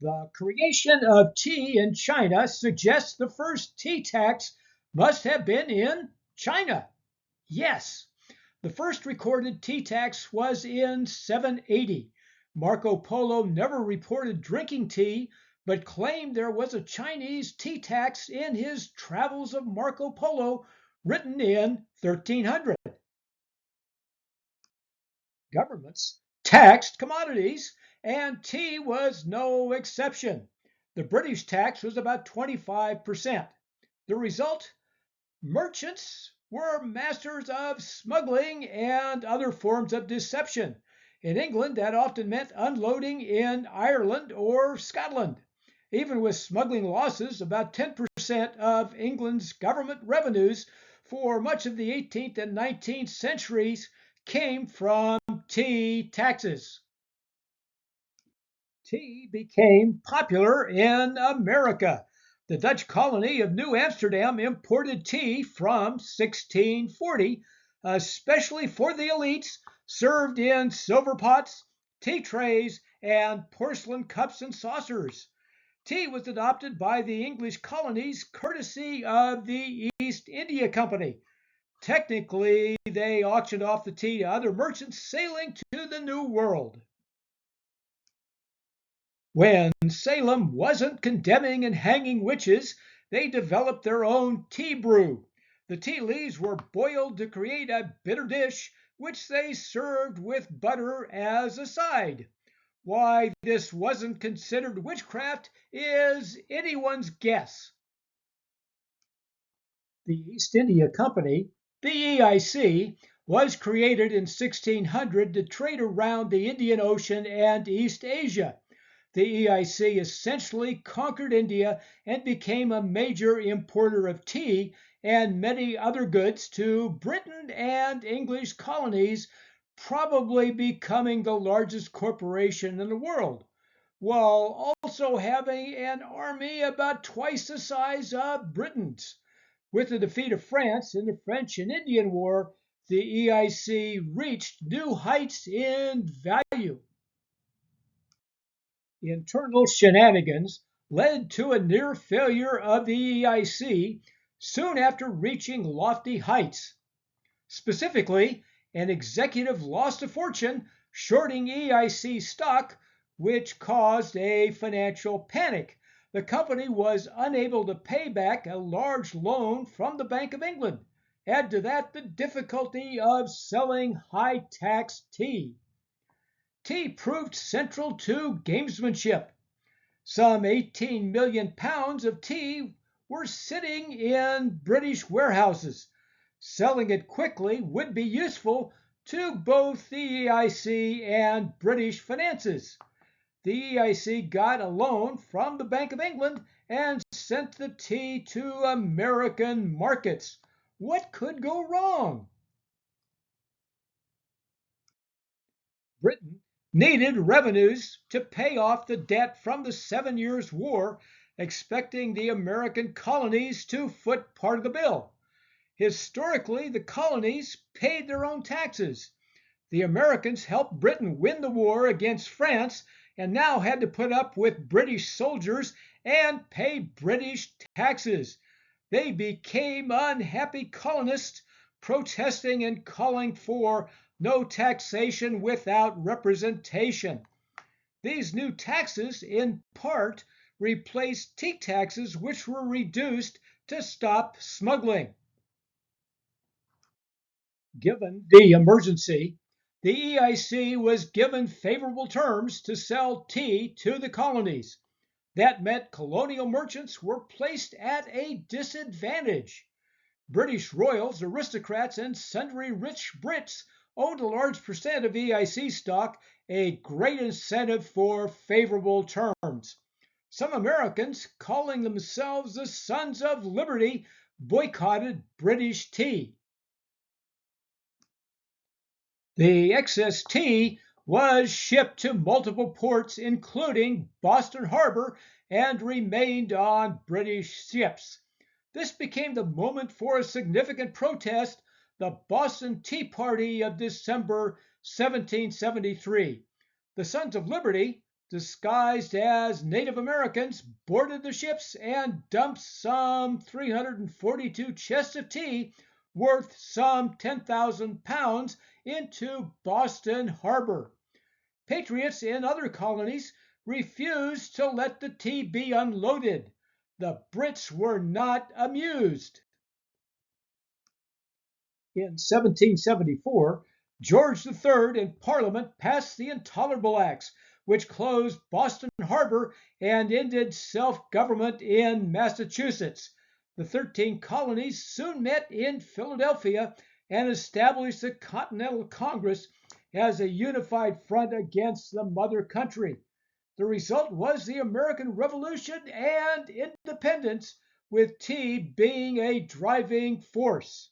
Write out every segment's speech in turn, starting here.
The creation of tea in China suggests the first tea tax must have been in China. Yes, the first recorded tea tax was in 780. Marco Polo never reported drinking tea, but claimed there was a Chinese tea tax in his Travels of Marco Polo, written in 1300. Governments taxed commodities, and tea was no exception. The British tax was about 25%. The result? Merchants were masters of smuggling and other forms of deception. In England, that often meant unloading in Ireland or Scotland. Even with smuggling losses, about 10% of England's government revenues for much of the 18th and 19th centuries came from tea taxes. Tea became popular in America. The Dutch colony of New Amsterdam imported tea from 1640, especially for the elites, served in silver pots, tea trays, and porcelain cups and saucers. Tea was adopted by the English colonies courtesy of the East India Company. Technically, they auctioned off the tea to other merchants sailing to the New World. When Salem wasn't condemning and hanging witches, they developed their own tea brew. The tea leaves were boiled to create a bitter dish, which they served with butter as a side. Why this wasn't considered witchcraft is anyone's guess. The East India Company, the EIC, was created in 1600 to trade around the Indian Ocean and East Asia. The EIC essentially conquered India and became a major importer of tea and many other goods to Britain and English colonies, probably becoming the largest corporation in the world, while also having an army about twice the size of Britain's. With the defeat of France in the French and Indian War, the EIC reached new heights in value. Internal shenanigans led to a near failure of the EIC soon after reaching lofty heights. Specifically, an executive lost a fortune shorting EIC stock, which caused a financial panic. The company was unable to pay back a large loan from the Bank of England. Add to that the difficulty of selling high-tax tea. Tea proved central to gamesmanship. Some 18 million pounds of tea were sitting in British warehouses. Selling it quickly would be useful to both the EIC and British finances. The EIC got a loan from the Bank of England and sent the tea to American markets. What could go wrong? Britain needed revenues to pay off the debt from the 7 Years' War, expecting the American colonies to foot part of the bill. Historically, the colonies paid their own taxes. The Americans helped Britain win the war against France and now had to put up with British soldiers and pay British taxes. They became unhappy colonists, protesting and calling for no taxation without representation. These new taxes, in part, replaced tea taxes, which were reduced to stop smuggling. Given the emergency, the EIC was given favorable terms to sell tea to the colonies. That meant colonial merchants were placed at a disadvantage. British royals, aristocrats, and sundry rich Brits owned a large percent of EIC stock, a great incentive for favorable terms. Some Americans, calling themselves the Sons of Liberty, boycotted British tea. The excess tea was shipped to multiple ports, including Boston Harbor, and remained on British ships. This became the moment for a significant protest, the Boston Tea Party of December 1773. The Sons of Liberty, disguised as Native Americans, boarded the ships and dumped some 342 chests of tea worth some 10,000 pounds into Boston Harbor. Patriots in other colonies refused to let the tea be unloaded. The Brits were not amused. In 1774, George III in Parliament passed the Intolerable Acts, which closed Boston Harbor and ended self-government in Massachusetts. The 13 colonies soon met in Philadelphia and established the Continental Congress as a unified front against the mother country. The result was the American Revolution and independence, with tea being a driving force.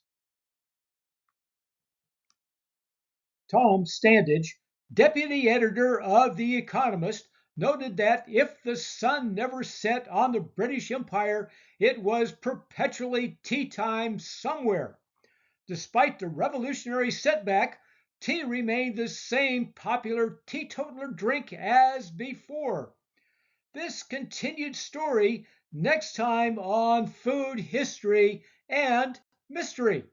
Tom Standage, deputy editor of The Economist, noted that if the sun never set on the British Empire, it was perpetually tea time somewhere. Despite the revolutionary setback, tea remained the same popular teetotaler drink as before. This continued story next time on Food History and Mystery.